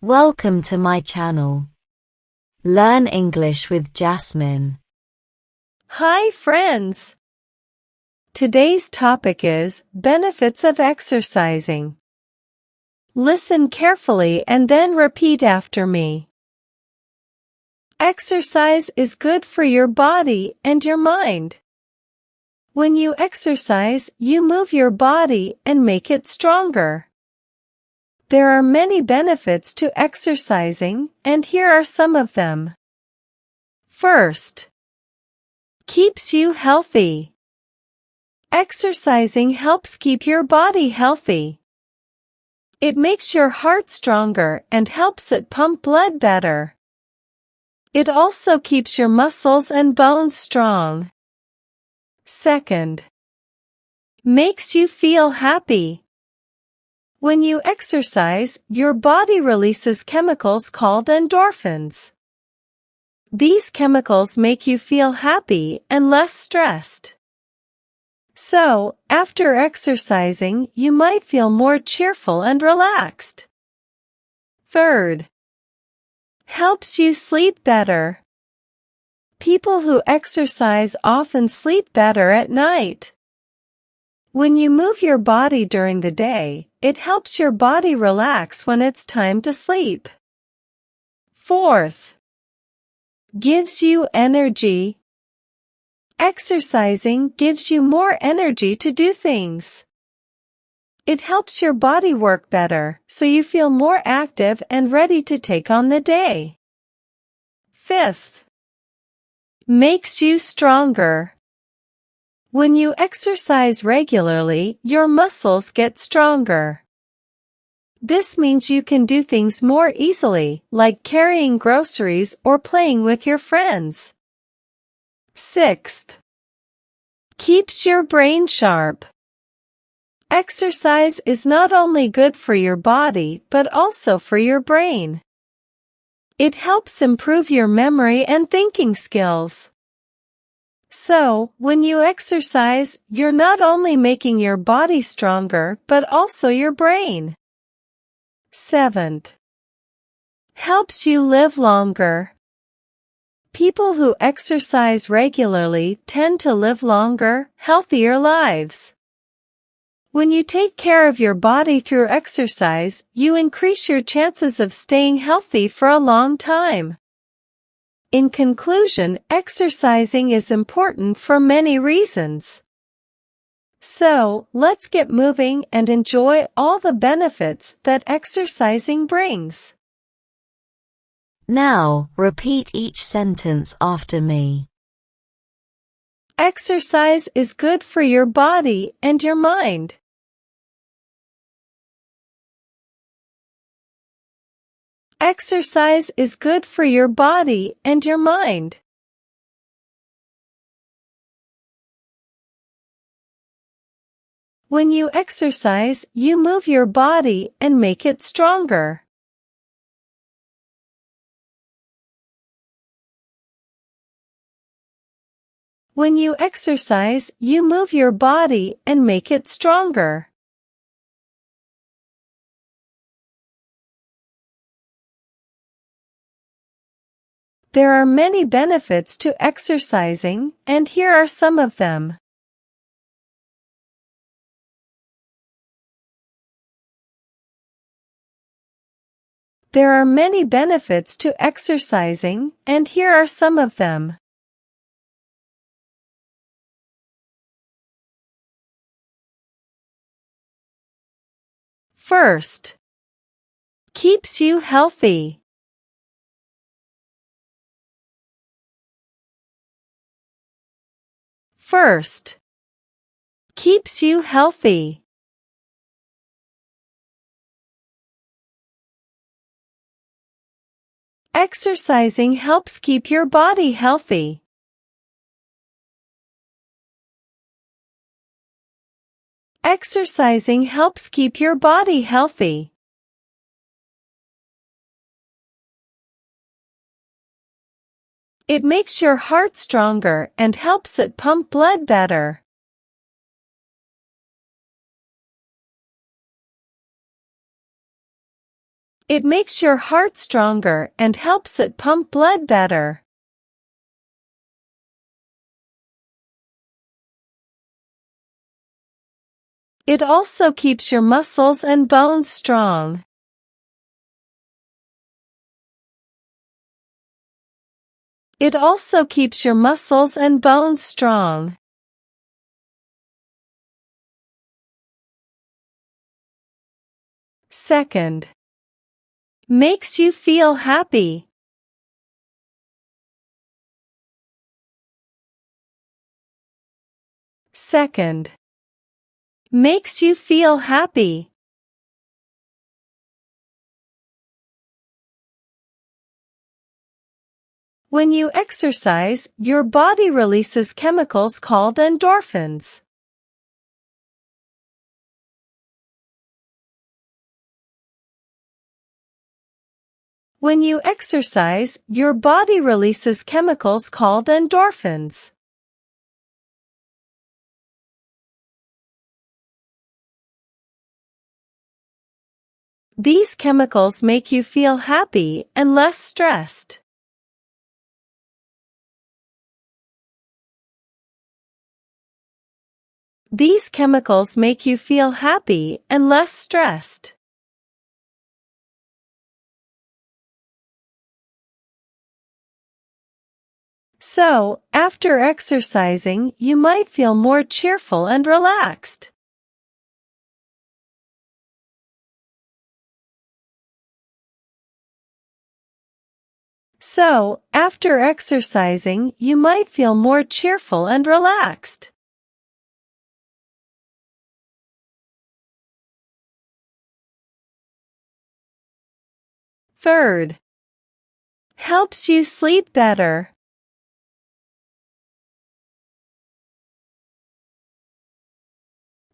Welcome to my channel. Learn English with Jasmine. Hi friends! Today's topic is benefits of exercising. Listen carefully and then repeat after me. Exercise is good for your body and your mind. When you exercise, you move your body and make it stronger. There are many benefits to exercising, and here are some of them. First, keeps you healthy. Exercising helps keep your body healthy. It makes your heart stronger and helps it pump blood better. It also keeps your muscles and bones strong. Second, makes you feel happy. When you exercise, your body releases chemicals called endorphins. These chemicals make you feel happy and less stressed. So, after exercising, you might feel more cheerful and relaxed. Third, helps you sleep better. People who exercise often sleep better at night. When you move your body during the day, it helps your body relax when it's time to sleep. Fourth, gives you energy. Exercising gives you more energy to do things. It helps your body work better, so you feel more active and ready to take on the day. Fifth, makes you stronger. When you exercise regularly, your muscles get stronger. This means you can do things more easily, like carrying groceries or playing with your friends. Sixth, keeps your brain sharp. Exercise is not only good for your body but also for your brain. It helps improve your memory and thinking skills. So, when you exercise, you're not only making your body stronger but also your brain. Seventh, helps you live longer. People who exercise regularly tend to live longer, healthier lives. When you take care of your body through exercise, you increase your chances of staying healthy for a long time. In conclusion, exercising is important for many reasons. So, let's get moving and enjoy all the benefits that exercising brings. Now, repeat each sentence after me. Exercise is good for your body and your mind. Exercise is good for your body and your mind. When you exercise, you move your body and make it stronger. When you exercise, you move your body and make it stronger. There are many benefits to exercising, and here are some of them. There are many benefits to exercising, and here are some of them. First, keeps you healthy. First, keeps you healthy. Exercising helps keep your body healthy. Exercising helps keep your body healthy. It makes your heart stronger and helps it pump blood better. It makes your heart stronger and helps it pump blood better. It also keeps your muscles and bones strong. It also keeps your muscles and bones strong. Second, makes you feel happy. Second, makes you feel happy. When you exercise, your body releases chemicals called endorphins. When you exercise, your body releases chemicals called endorphins. These chemicals make you feel happy and less stressed. These chemicals make you feel happy and less stressed. So, after exercising, you might feel more cheerful and relaxed. So, after exercising, you might feel more cheerful and relaxed. Third, helps you sleep better.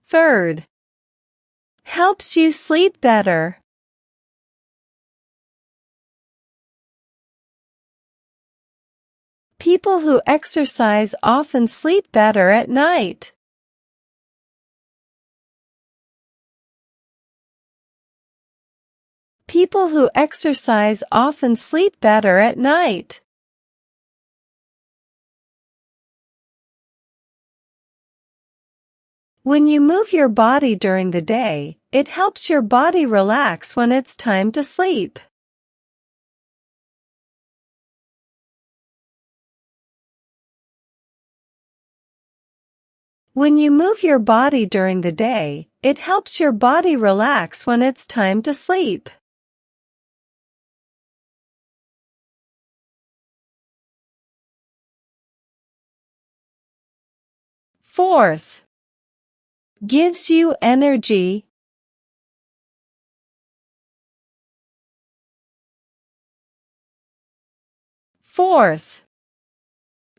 Third, helps you sleep better. People who exercise often sleep better at night. People who exercise often sleep better at night. When you move your body during the day, it helps your body relax when it's time to sleep. When you move your body during the day, it helps your body relax when it's time to sleep. Fourth, gives you energy. Fourth,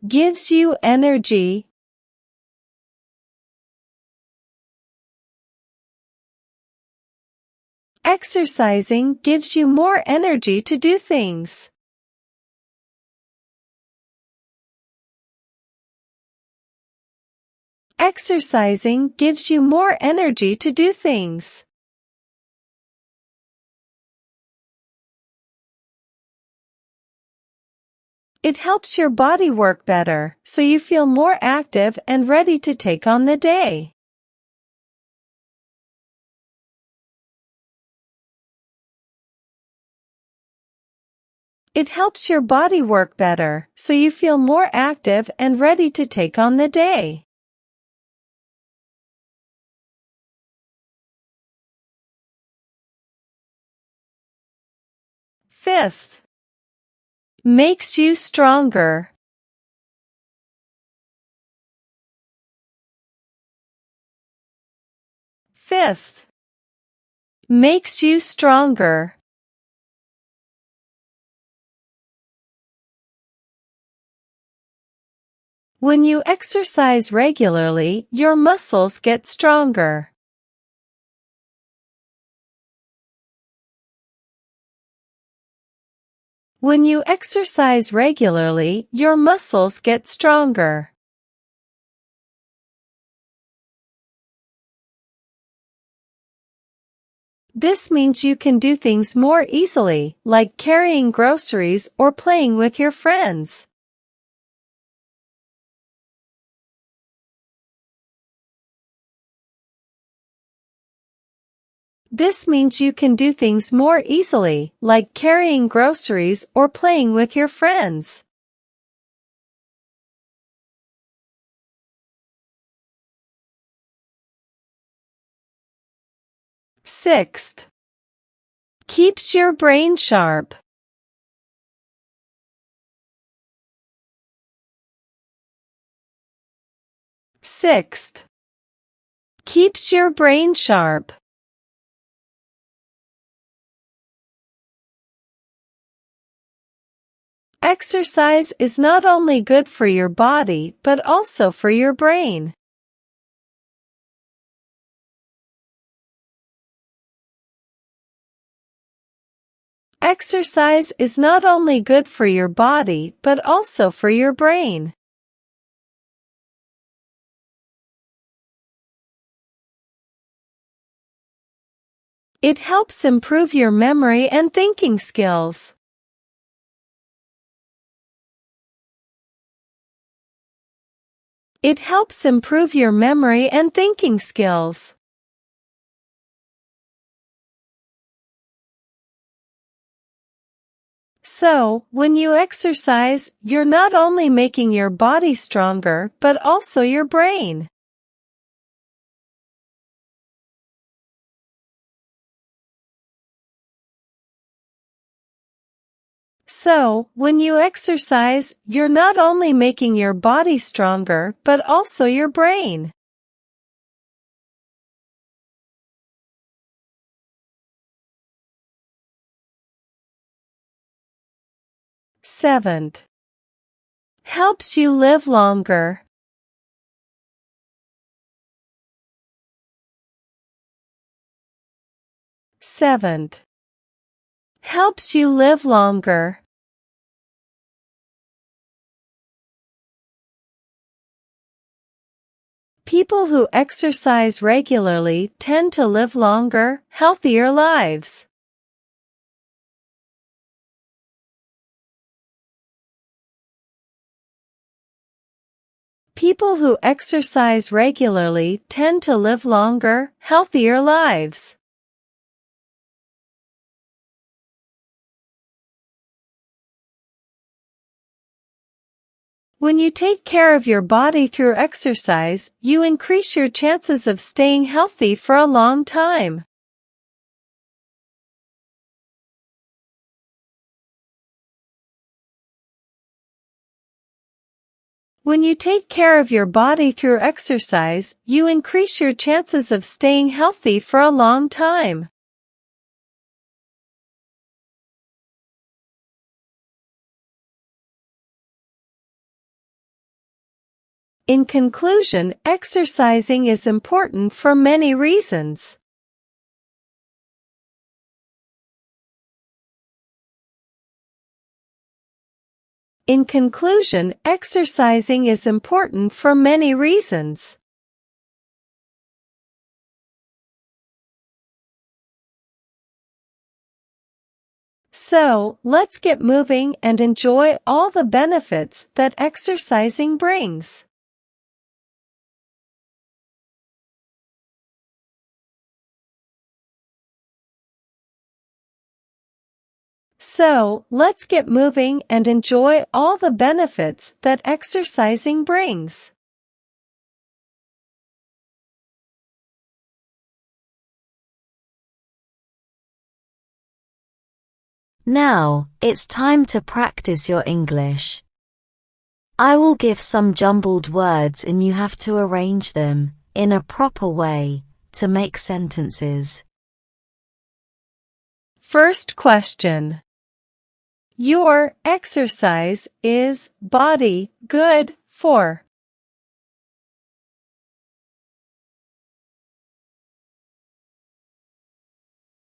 gives you energy. Exercising gives you more energy to do things. Exercising gives you more energy to do things. It helps your body work better, so you feel more active and ready to take on the day. It helps your body work better, so you feel more active and ready to take on the day. Fifth, makes you stronger. Fifth, makes you stronger. When you exercise regularly, your muscles get stronger. When you exercise regularly, your muscles get stronger. This means you can do things more easily, like carrying groceries or playing with your friends. This means you can do things more easily, like carrying groceries or playing with your friends. Sixth, keeps your brain sharp. Sixth, keeps your brain sharp. Exercise is not only good for your body but also for your brain. Exercise is not only good for your body but also for your brain. It helps improve your memory and thinking skills. It helps improve your memory and thinking skills. So, when you exercise, you're not only making your body stronger but also your brain. So, when you exercise, you're not only making your body stronger but also your brain. Seventh, helps you live longer. Seventh, helps you live longer. People who exercise regularly tend to live longer, healthier lives. People who exercise regularly tend to live longer, healthier lives. When you take care of your body through exercise, you increase your chances of staying healthy for a long time. When you take care of your body through exercise, you increase your chances of staying healthy for a long time. In conclusion, exercising is important for many reasons. In conclusion, exercising is important for many reasons. So, let's get moving and enjoy all the benefits that exercising brings. So, let's get moving and enjoy all the benefits that exercising brings. Now, it's time to practice your English. I will give some jumbled words and you have to arrange them, in a proper way, to make sentences. First question. Your exercise is body good for?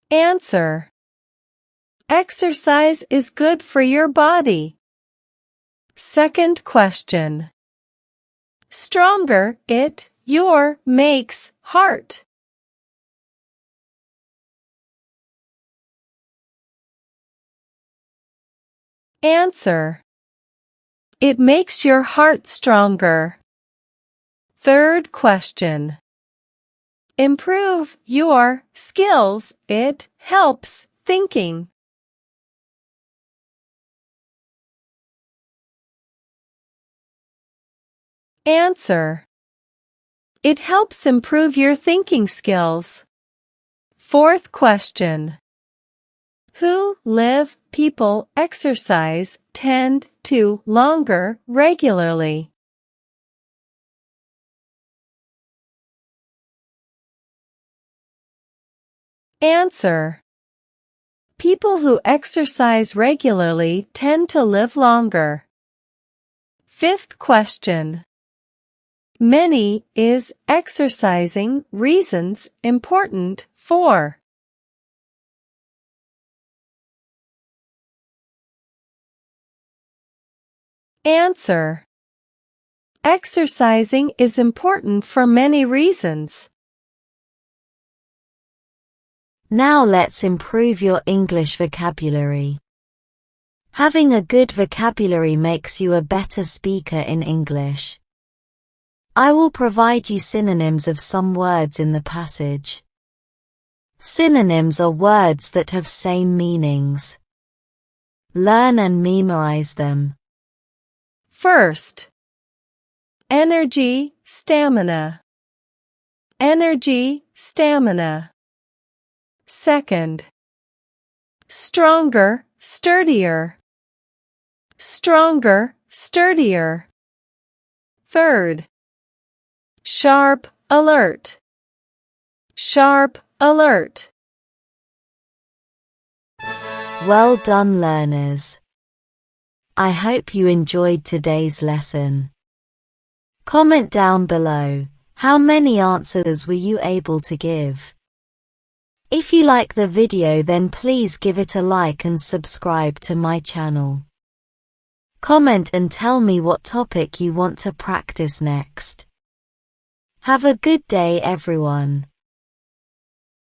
Answer. Exercise is good for your body. Second question. Stronger, your makes heart. Answer. It makes your heart stronger. Third question. Improve your skills. It helps thinking. Answer. It helps improve your thinking skills. Fourth question. Who live people exercise tend to longer regularly? Answer. People who exercise regularly tend to live longer. Fifth question. Many is exercising reasons important for. Answer. Exercising is important for many reasons. Now let's improve your English vocabulary. Having a good vocabulary makes you a better speaker in English. I will provide you synonyms of some words in the passage. Synonyms are words that have same meanings. Learn and memorize them. First. Energy, stamina. Energy, stamina. Second. Stronger, sturdier. Stronger, sturdier. Third. Sharp, alert. Sharp, alert. Well done, learners. I hope you enjoyed today's lesson. Comment down below, how many answers were you able to give? If you like the video, then please give it a like and subscribe to my channel. Comment and tell me what topic you want to practice next. Have a good day, everyone.